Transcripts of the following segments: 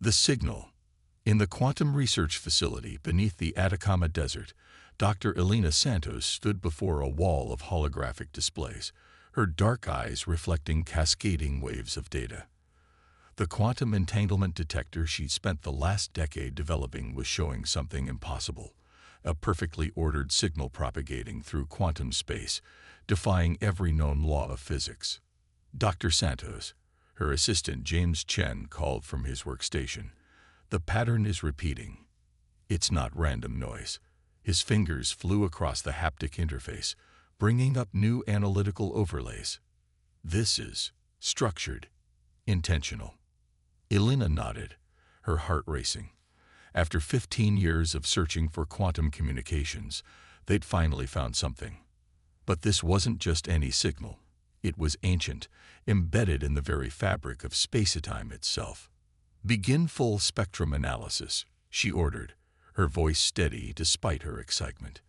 The signal. In the quantum research facility beneath the Atacama Desert, Dr. Elena Santos stood before a wall of holographic displays, her dark eyes reflecting cascading waves of data. The quantum entanglement detector she'd spent the last decade developing was showing something impossible, a perfectly ordered signal propagating through quantum space, defying every known law of physics. Dr. Santos, her assistant James Chen, called from his workstation. The pattern is repeating. It's not random noise. His fingers flew across the haptic interface, bringing up new analytical overlays. This is structured, intentional. Elena nodded, her heart racing. After 15 years of searching for quantum communications, they'd finally found something. But this wasn't just any signal. It was ancient, embedded in the very fabric of space-time itself. "Begin full spectrum analysis," she ordered, her voice steady despite her excitement.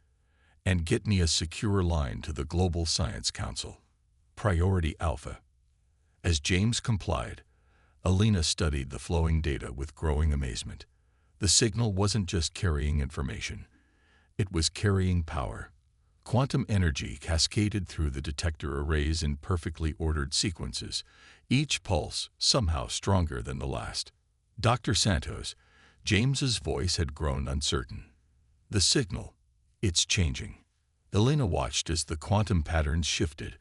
"And get me a secure line to the Global Science Council. Priority Alpha." As James complied, Elena studied the flowing data with growing amazement. The signal wasn't just carrying information. It was carrying power. Quantum energy cascaded through the detector arrays in perfectly ordered sequences, each pulse somehow stronger than the last. "Dr. Santos," James's voice had grown uncertain. "The signal, it's changing." Elena watched as the quantum patterns shifted,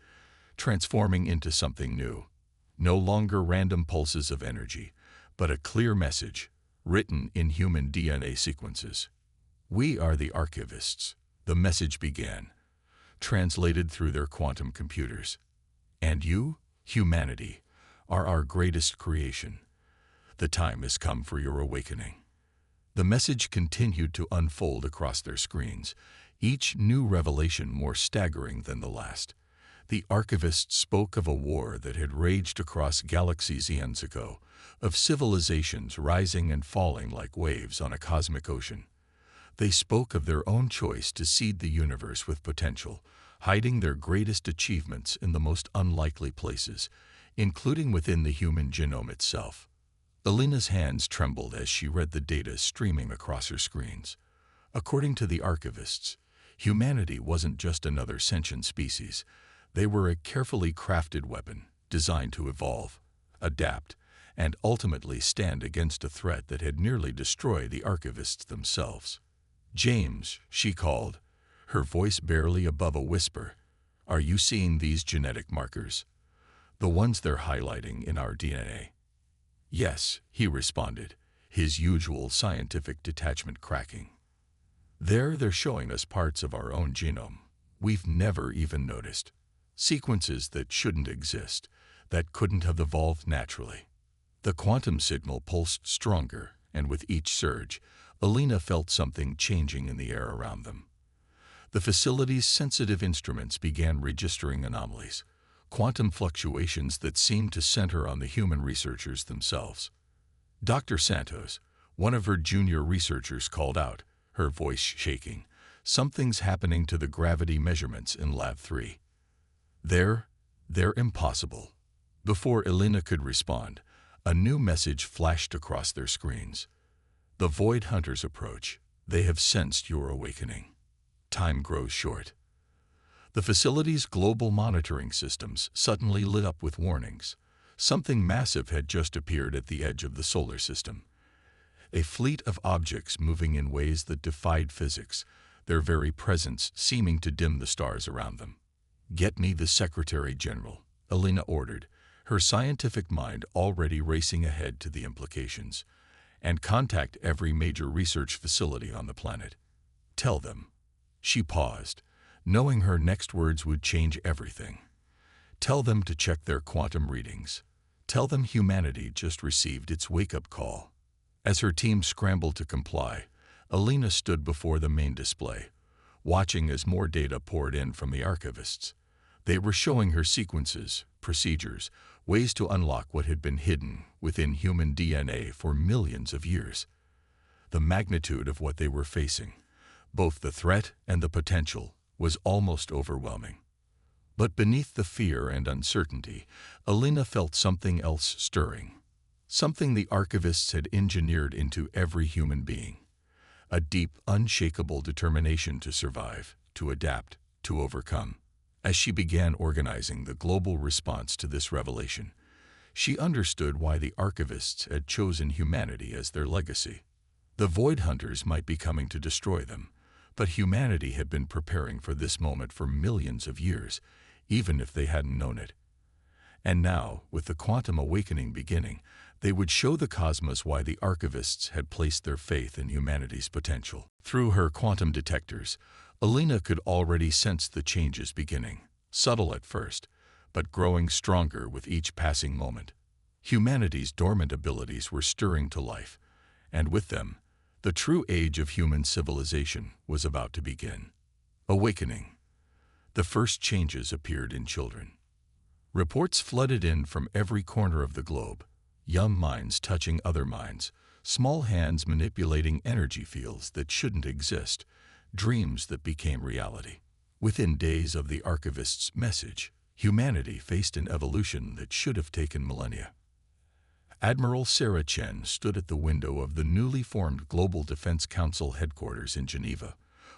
transforming into something new. No longer random pulses of energy, but a clear message, written in human DNA sequences. "We are the archivists," the message began, translated through their quantum computers. "And you, humanity, are our greatest creation. The time has come for your awakening." The message continued to unfold across their screens, each new revelation more staggering than the last. The archivists spoke of a war that had raged across galaxies eons ago, of civilizations rising and falling like waves on a cosmic ocean. They spoke of their own choice to seed the universe with potential, hiding their greatest achievements in the most unlikely places, including within the human genome itself. Elena's hands trembled as she read the data streaming across her screens. According to the archivists, humanity wasn't just another sentient species. They were a carefully crafted weapon, designed to evolve, adapt, and ultimately stand against a threat that had nearly destroyed the archivists themselves. "James," she called, her voice barely above a whisper, "are you seeing these genetic markers? The ones they're highlighting in our DNA?" "Yes," he responded, his usual scientific detachment cracking. They're showing us parts of our own genome we've never even noticed. Sequences that shouldn't exist, that couldn't have evolved naturally." The quantum signal pulsed stronger, and with each surge, Elena felt something changing in the air around them. The facility's sensitive instruments began registering anomalies, quantum fluctuations that seemed to center on the human researchers themselves. Dr. Santos, one of her junior researchers, called out, her voice shaking, "Something's happening to the gravity measurements in Lab 3. They're impossible." Before Elena could respond, a new message flashed across their screens. "The Void Hunters approach. They have sensed your awakening. Time grows short." The facility's global monitoring systems suddenly lit up with warnings. Something massive had just appeared at the edge of the solar system. A fleet of objects moving in ways that defied physics, their very presence seeming to dim the stars around them. "Get me the Secretary General," Elena ordered, her scientific mind already racing ahead to the implications. "And contact every major research facility on the planet. Tell them." She paused, knowing her next words would change everything. "Tell them to check their quantum readings. Tell them humanity just received its wake-up call." As her team scrambled to comply, Elena stood before the main display, watching as more data poured in from the archivists. They were showing her sequences, procedures, ways to unlock what had been hidden within human DNA for millions of years. The magnitude of what they were facing, both the threat and the potential, was almost overwhelming. But beneath the fear and uncertainty, Elena felt something else stirring. something the archivists had engineered into every human being. A deep, unshakable determination to survive, to adapt, to overcome. As she began organizing the global response to this revelation, she understood why the archivists had chosen humanity as their legacy. The Void Hunters might be coming to destroy them, but humanity had been preparing for this moment for millions of years, even if they hadn't known it. And now, with the quantum awakening beginning, they would show the cosmos why the archivists had placed their faith in humanity's potential. Through her quantum detectors, Alina could already sense the changes beginning, subtle at first, but growing stronger with each passing moment. Humanity's dormant abilities were stirring to life, and with them, the true age of human civilization was about to begin. Awakening. The first changes appeared in children. Reports flooded in from every corner of the globe, young minds touching other minds, small hands manipulating energy fields that shouldn't exist, dreams that became reality. Within days of the archivist's message, humanity faced an evolution that should have taken millennia. Admiral Sarah Chen stood at the window of the newly formed Global Defense Council headquarters in Geneva,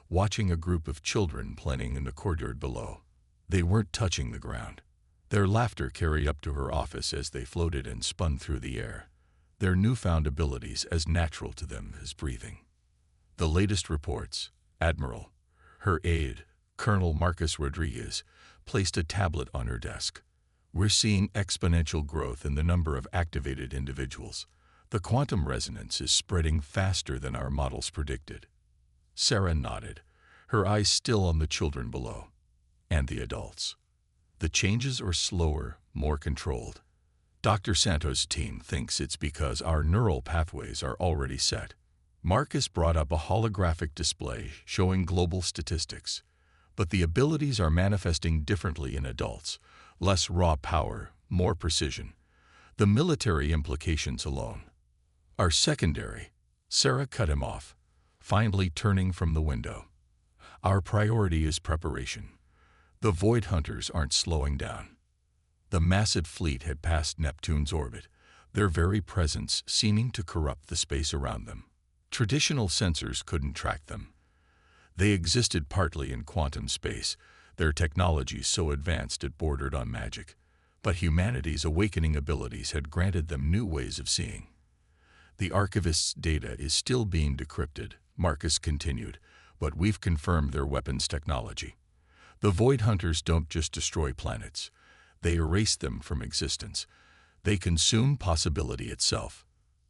watching a group of children playing in the courtyard below. They weren't touching the ground. Their laughter carried up to her office as they floated and spun through the air, their newfound abilities as natural to them as breathing. The latest reports, Admiral, her aide, Colonel Marcus Rodriguez, placed a tablet on her desk. We're seeing exponential growth in the number of activated individuals. The quantum resonance is spreading faster than our models predicted. Sarah nodded, her eyes still on the children below, and the adults. The changes are slower, more controlled. Dr. Santos' team thinks it's because our neural pathways are already set. Marcus brought up a holographic display showing global statistics, but the abilities are manifesting differently in adults. Less raw power, more precision. The military implications alone are secondary. Sarah cut him off, finally turning from the window. Our priority is preparation. The Void Hunters aren't slowing down. The massive fleet had passed Neptune's orbit, their very presence seeming to corrupt the space around them. Traditional sensors couldn't track them. They existed partly in quantum space, their technology so advanced it bordered on magic. But humanity's awakening abilities had granted them new ways of seeing. The archivist's data is still being decrypted, Marcus continued, but we've confirmed their weapons technology. The Void Hunters don't just destroy planets. They erase them from existence. They consume possibility itself.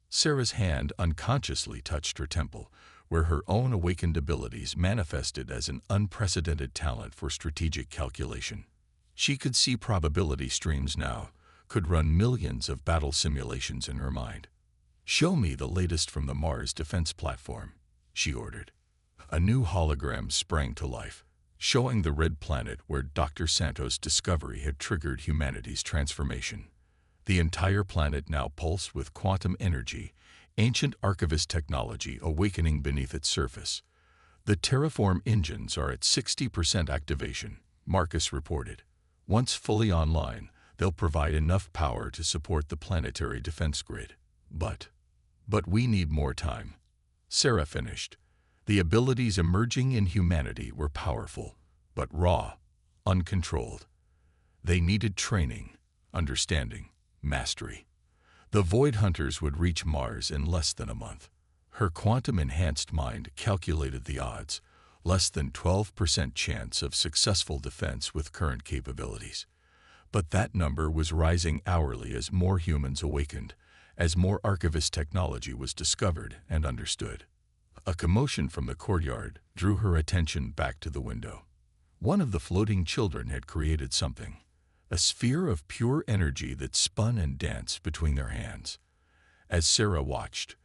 Sarah's hand unconsciously touched her temple, where her own awakened abilities manifested as an unprecedented talent for strategic calculation. She could see probability streams now, could run millions of battle simulations in her mind. "Show me the latest from the Mars defense platform," she ordered. A new hologram sprang to life, showing the red planet where Dr. Santos' discovery had triggered humanity's transformation. The entire planet now pulsed with quantum energy, ancient archivist technology awakening beneath its surface. The terraform engines are at 60% activation, Marcus reported. Once fully online, they'll provide enough power to support the planetary defense grid. But we need more time. Sarah finished. The abilities emerging in humanity were powerful, but raw, uncontrolled. They needed training, understanding, mastery. The Void Hunters would reach Mars in less than a month. Her quantum-enhanced mind calculated the odds, less than 12% chance of successful defense with current capabilities. But that number was rising hourly as more humans awakened, as more archivist technology was discovered and understood. A commotion from the courtyard drew her attention back to the window. One of the floating children had created something, a sphere of pure energy that spun and danced between their hands. As Sarah watched,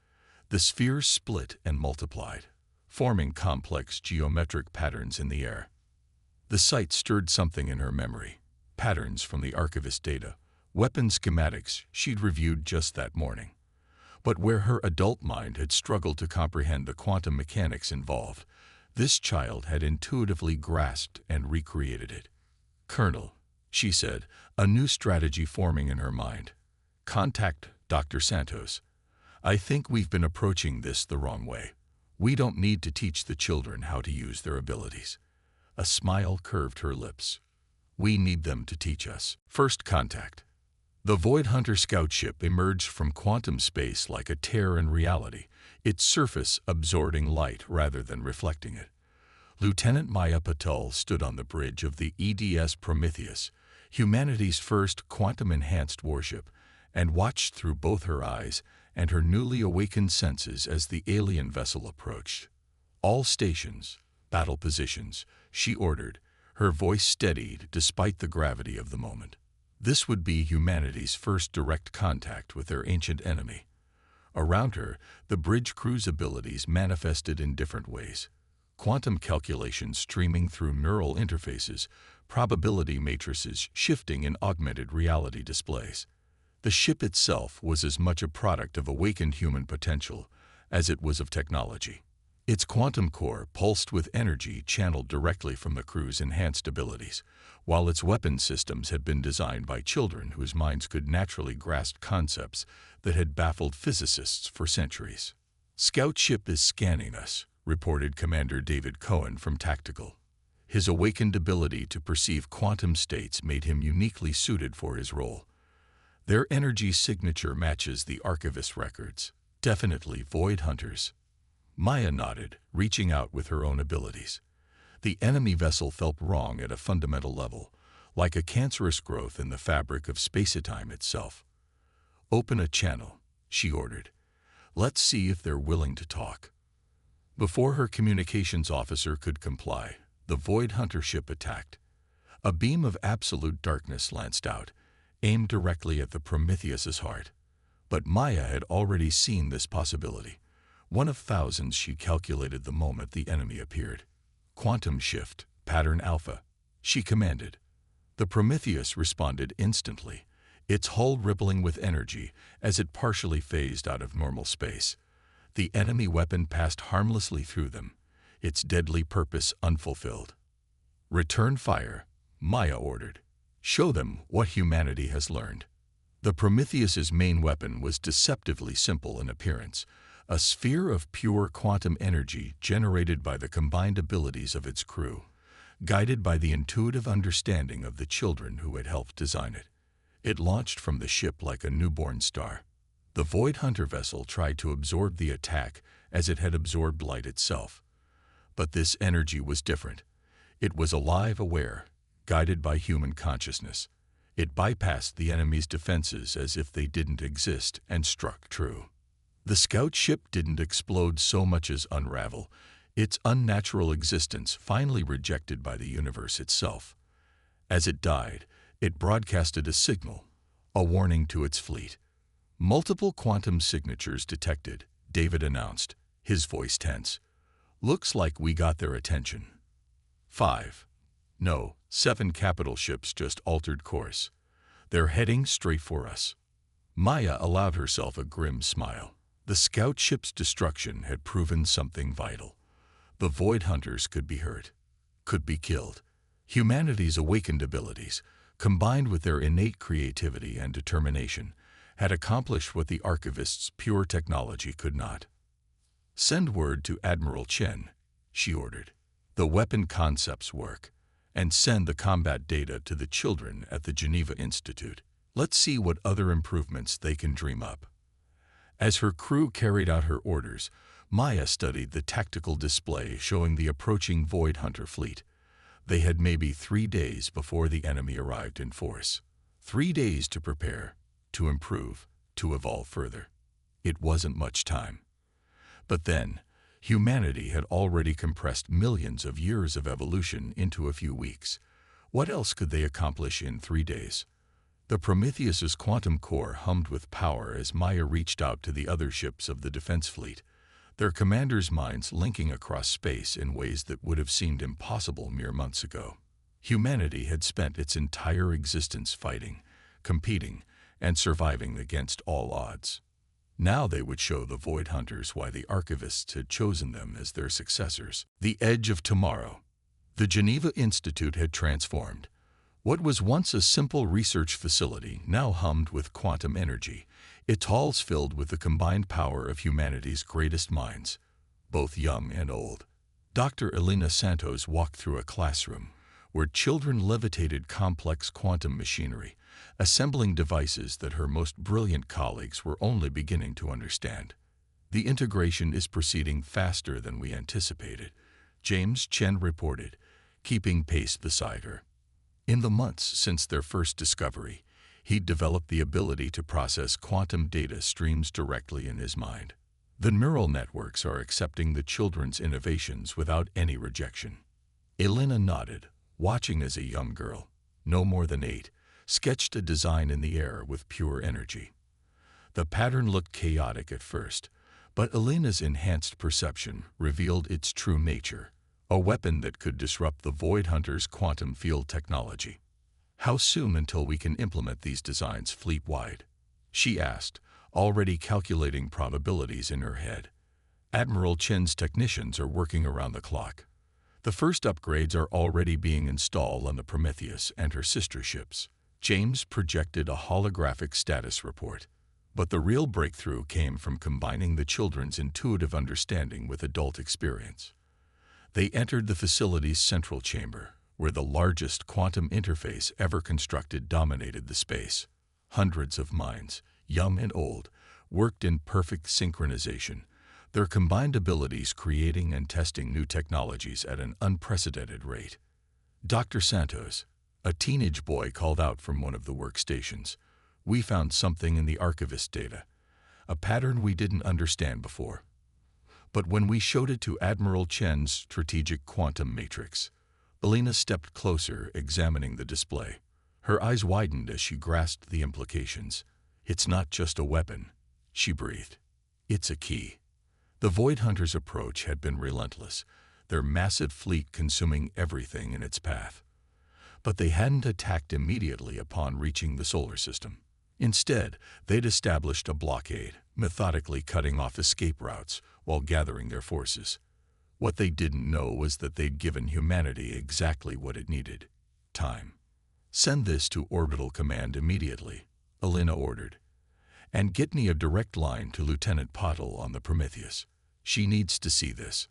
the sphere split and multiplied, forming complex geometric patterns in the air. The sight stirred something in her memory, patterns from the archivist data, weapon schematics she'd reviewed just that morning. But where her adult mind had struggled to comprehend the quantum mechanics involved, this child had intuitively grasped and recreated it. "Colonel," she said, a new strategy forming in her mind. "Contact Dr. Santos. "I think we've been approaching this the wrong way. We don't need to teach the children how to use their abilities." A smile curved her lips. "We need them to teach us." First contact. The Void Hunter scout ship emerged from quantum space like a tear in reality, its surface absorbing light rather than reflecting it. Lieutenant Maya Patel stood on the bridge of the EDS Prometheus, humanity's first quantum-enhanced warship, and watched through both her eyes and her newly awakened senses as the alien vessel approached. "All stations, battle positions," she ordered, her voice steadied despite the gravity of the moment. This would be humanity's first direct contact with their ancient enemy. Around her, the bridge crew's abilities manifested in different ways. Quantum calculations streaming through neural interfaces, probability matrices shifting in augmented reality displays. The ship itself was as much a product of awakened human potential as it was of technology. Its quantum core pulsed with energy channeled directly from the crew's enhanced abilities, while its weapon systems had been designed by children whose minds could naturally grasp concepts that had baffled physicists for centuries. "Scout ship is scanning us," reported Commander David Cohen from Tactical. His awakened ability to perceive quantum states made him uniquely suited for his role. "Their energy signature matches the Archivist records. Definitely Void Hunters." Maya nodded, reaching out with her own abilities. The enemy vessel felt wrong at a fundamental level, like a cancerous growth in the fabric of space-time itself. "Open a channel," she ordered. "Let's see if they're willing to talk." Before her communications officer could comply, the Void Hunter ship attacked. A beam of absolute darkness lanced out, aimed directly at the Prometheus's heart. But Maya had already seen this possibility. One of thousands she calculated the moment the enemy appeared. "Quantum shift, pattern alpha," she commanded. The Prometheus responded instantly, its hull rippling with energy as it partially phased out of normal space. The enemy weapon passed harmlessly through them, its deadly purpose unfulfilled. "Return fire," Maya ordered. "Show them what humanity has learned." The Prometheus's main weapon was deceptively simple in appearance, a sphere of pure quantum energy generated by the combined abilities of its crew, guided by the intuitive understanding of the children who had helped design it. It launched from the ship like a newborn star. The Void Hunter vessel tried to absorb the attack as it had absorbed light itself. But this energy was different. It was alive, aware, guided by human consciousness. It bypassed the enemy's defenses as if they didn't exist and struck true. The scout ship didn't explode so much as unravel, its unnatural existence finally rejected by the universe itself. As it died, it broadcasted a signal, a warning to its fleet. "Multiple quantum signatures detected," David announced, his voice tense. "Looks like we got their attention." 5. No, 7 capital ships just altered course. "They're heading straight for us." Maya allowed herself a grim smile. The scout ship's destruction had proven something vital. The Void Hunters could be hurt, could be killed. Humanity's awakened abilities, combined with their innate creativity and determination, had accomplished what the Archivist's pure technology could not. "Send word to Admiral Chen," she ordered. "The weapon concepts work, and send the combat data to the children at the Geneva Institute. Let's see what other improvements they can dream up." As her crew carried out her orders, Maya studied the tactical display showing the approaching Void Hunter fleet. They had maybe 3 days before the enemy arrived in force. 3 days to prepare, to improve, to evolve further. It wasn't much time. But then, humanity had already compressed millions of years of evolution into a few weeks. What else could they accomplish in 3 days? The Prometheus's quantum core hummed with power as Maya reached out to the other ships of the defense fleet, their commanders' minds linking across space in ways that would have seemed impossible mere months ago. Humanity had spent its entire existence fighting, competing, and surviving against all odds. Now they would show the Void Hunters why the Archivists had chosen them as their successors. The edge of tomorrow. The Geneva Institute had transformed. What was once a simple research facility now hummed with quantum energy, Its halls filled with the combined power of humanity's greatest minds, both young and old. Dr. Elena Santos walked through a classroom where children levitated complex quantum machinery, assembling devices that her most brilliant colleagues were only beginning to understand. The integration is proceeding faster than we anticipated, James Chen reported, keeping pace beside her. In the months since their first discovery, he'd developed the ability to process quantum data streams directly in his mind. The neural networks are accepting the children's innovations without any rejection. Elena nodded, watching as a young girl, no more than 8, sketched a design in the air with pure energy. The pattern looked chaotic at first, but Elena's enhanced perception revealed its true nature, a weapon that could disrupt the Void Hunter's quantum field technology. "How soon until we can implement these designs fleet-wide?" she asked, already calculating probabilities in her head. "Admiral Chen's technicians are working around the clock. The first upgrades are already being installed on the Prometheus and her sister ships." James projected a holographic status report. But the real breakthrough came from combining the children's intuitive understanding with adult experience. They entered the facility's central chamber, where the largest quantum interface ever constructed dominated the space. Hundreds of minds, young and old, worked in perfect synchronization, their combined abilities creating and testing new technologies at an unprecedented rate. Dr. Santos, a teenage boy, called out from one of the workstations. "We found something in the archivist data, a pattern we didn't understand before." But when we showed it to Admiral Chen's strategic quantum matrix, Elena stepped closer, examining the display. Her eyes widened as she grasped the implications. "It's not just a weapon," she breathed. "It's a key." The Void Hunters' approach had been relentless, their massive fleet consuming everything in its path. But they hadn't attacked immediately upon reaching the solar system. Instead, they'd established a blockade, methodically cutting off escape routes while gathering their forces. What they didn't know was that they'd given humanity exactly what it needed: time. "Send this to Orbital Command immediately," Elena ordered. "And get me a direct line to Lieutenant Pottle on the Prometheus. She needs to see this."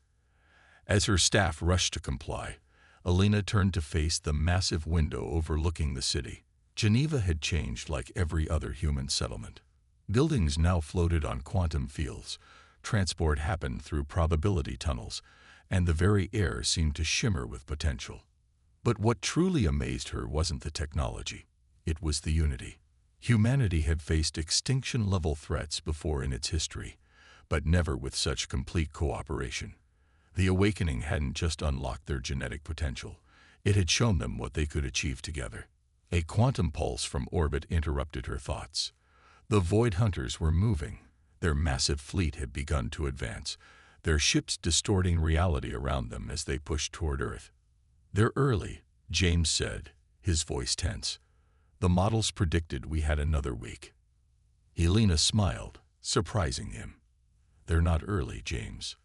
As her staff rushed to comply, Elena turned to face the massive window overlooking the city. Geneva had changed like every other human settlement. Buildings now floated on quantum fields, transport happened through probability tunnels, and the very air seemed to shimmer with potential. But what truly amazed her wasn't the technology. It was the unity. Humanity had faced extinction-level threats before in its history, but never with such complete cooperation. The awakening hadn't just unlocked their genetic potential, it had shown them what they could achieve together. A quantum pulse from orbit interrupted her thoughts. The Void Hunters were moving. Their massive fleet had begun to advance, their ships distorting reality around them as they pushed toward Earth. "They're early," James said, his voice tense. "The models predicted we had another week." Elena smiled, surprising him. "They're not early, James.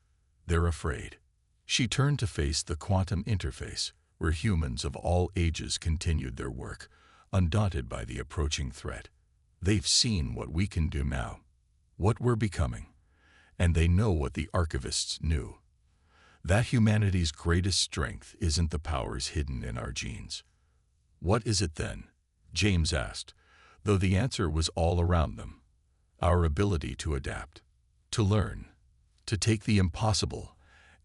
They're afraid." She turned to face the quantum interface, where humans of all ages continued their work, undaunted by the approaching threat. "They've seen what we can do now, what we're becoming, and they know what the archivists knew. That humanity's greatest strength isn't the powers hidden in our genes." "What is it then?" James asked, though the answer was all around them. "Our ability to adapt, to learn, to take the impossible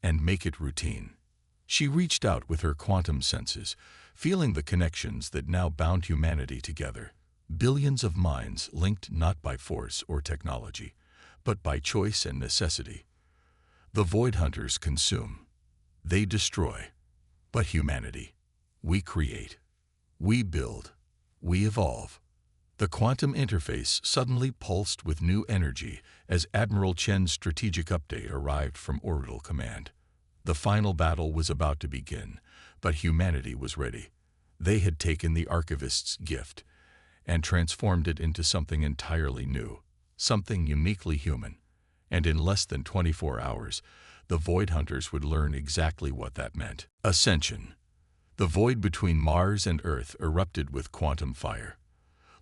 and make it routine." She reached out with her quantum senses, feeling the connections that now bound humanity together. Billions of minds linked not by force or technology, but by choice and necessity. The Void Hunters consume. They destroy. But humanity, we create. We build. We evolve. The quantum interface suddenly pulsed with new energy as Admiral Chen's strategic update arrived from Orbital Command. The final battle was about to begin, but humanity was ready. They had taken the Archivist's gift and transformed it into something entirely new, something uniquely human. And in less than 24 hours, the Void Hunters would learn exactly what that meant. Ascension. The void between Mars and Earth erupted with quantum fire.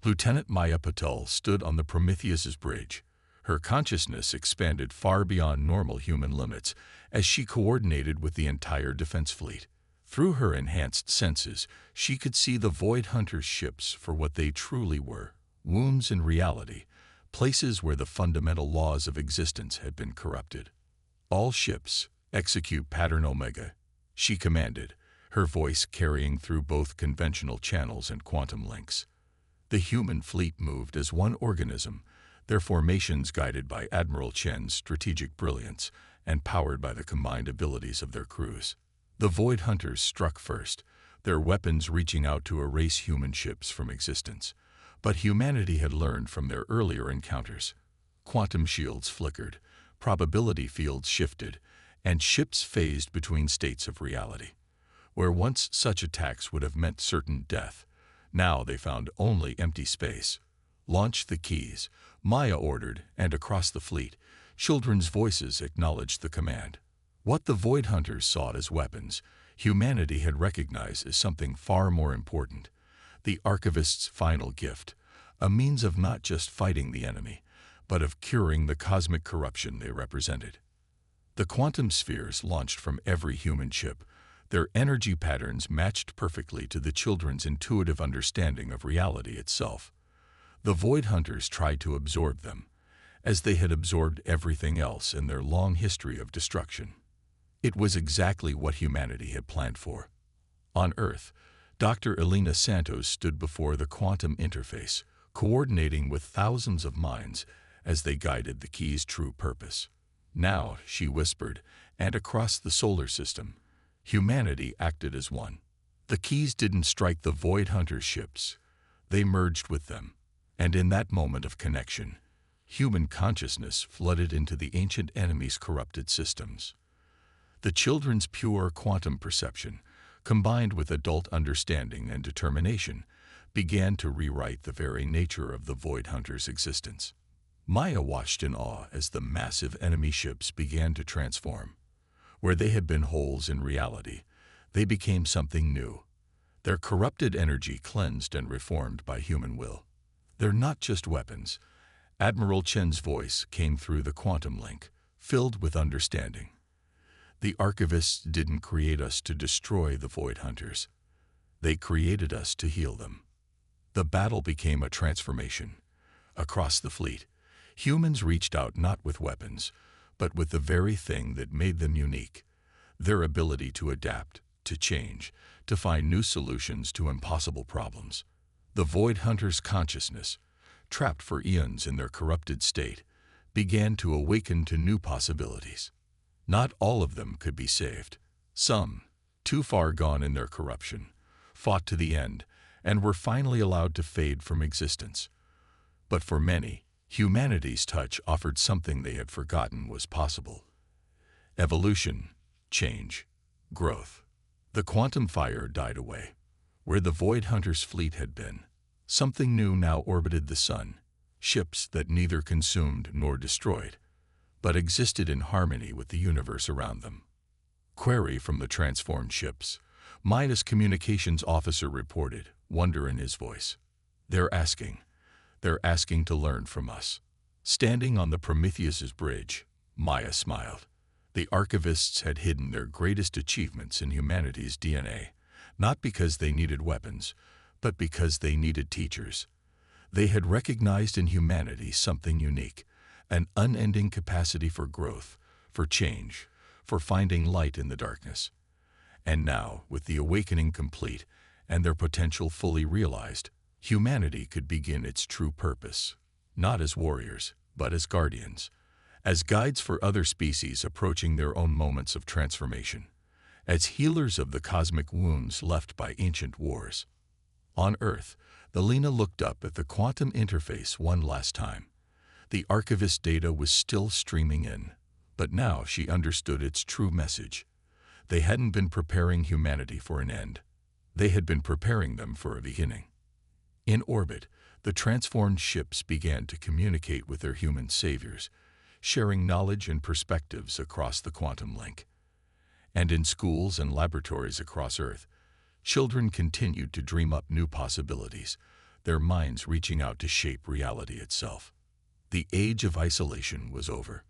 Lieutenant Maya Patel stood on the Prometheus's bridge. Her consciousness expanded far beyond normal human limits as she coordinated with the entire defense fleet. Through her enhanced senses, she could see the Void Hunters' ships for what they truly were, wombs in reality, places where the fundamental laws of existence had been corrupted. "All ships, execute Pattern Omega," she commanded, her voice carrying through both conventional channels and quantum links. The human fleet moved as one organism, their formations guided by Admiral Chen's strategic brilliance and powered by the combined abilities of their crews. The Void Hunters struck first, their weapons reaching out to erase human ships from existence. But humanity had learned from their earlier encounters. Quantum shields flickered, probability fields shifted, and ships phased between states of reality. Where once such attacks would have meant certain death, now they found only empty space. "Launch the keys," Maya ordered, and across the fleet, children's voices acknowledged the command. What the Void Hunters sought as weapons, humanity had recognized as something far more important. The Archivist's final gift, a means of not just fighting the enemy, but of curing the cosmic corruption they represented. The quantum spheres launched from every human ship. Their energy patterns matched perfectly to the children's intuitive understanding of reality itself. The Void Hunters tried to absorb them, as they had absorbed everything else in their long history of destruction. It was exactly what humanity had planned for. On Earth, Dr. Elena Santos stood before the quantum interface, coordinating with thousands of minds as they guided the key's true purpose. "Now," she whispered, and across the solar system, humanity acted as one. The keys didn't strike the Void Hunter ships. They merged with them, and in that moment of connection, human consciousness flooded into the ancient enemy's corrupted systems. The children's pure quantum perception, combined with adult understanding and determination, began to rewrite the very nature of the Void Hunter's existence. Maya watched in awe as the massive enemy ships began to transform. Where they had been holes in reality, they became something new. Their corrupted energy cleansed and reformed by human will. "They're not just weapons." Admiral Chen's voice came through the quantum link, filled with understanding. "The Archivists didn't create us to destroy the Void Hunters. They created us to heal them." The battle became a transformation. Across the fleet, humans reached out not with weapons, but with the very thing that made them unique: their ability to adapt, to change, to find new solutions to impossible problems. The Void Hunters' consciousness, trapped for eons in their corrupted state, began to awaken to new possibilities. Not all of them could be saved. Some, too far gone in their corruption, fought to the end and were finally allowed to fade from existence. But for many, humanity's touch offered something they had forgotten was possible: evolution, change, growth. The quantum fire died away. Where the Void Hunters' fleet had been, something new now orbited the sun, ships that neither consumed nor destroyed, but existed in harmony with the universe around them. Query from the transformed ships. Maya's communications officer reported, wonder in his voice. They're asking to learn from us." Standing on the Prometheus's bridge, Maya smiled. The Archivists had hidden their greatest achievements in humanity's DNA, not because they needed weapons, but because they needed teachers. They had recognized in humanity something unique: an unending capacity for growth, for change, for finding light in the darkness. And now, with the awakening complete and their potential fully realized, humanity could begin its true purpose, not as warriors, but as guardians, as guides for other species approaching their own moments of transformation, as healers of the cosmic wounds left by ancient wars. On Earth, the Lena looked up at the quantum interface one last time. The Archivist data was still streaming in, but now she understood its true message. They hadn't been preparing humanity for an end. They had been preparing them for a beginning. In orbit, the transformed ships began to communicate with their human saviors, sharing knowledge and perspectives across the quantum link. And in schools and laboratories across Earth, children continued to dream up new possibilities, their minds reaching out to shape reality itself. The age of isolation was over.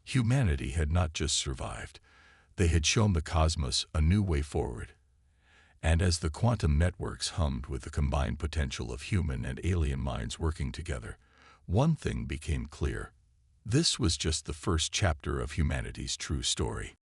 Humanity had not just survived, they had shown the cosmos a new way forward. And as the quantum networks hummed with the combined potential of human and alien minds working together, one thing became clear. This was just the first chapter of humanity's true story.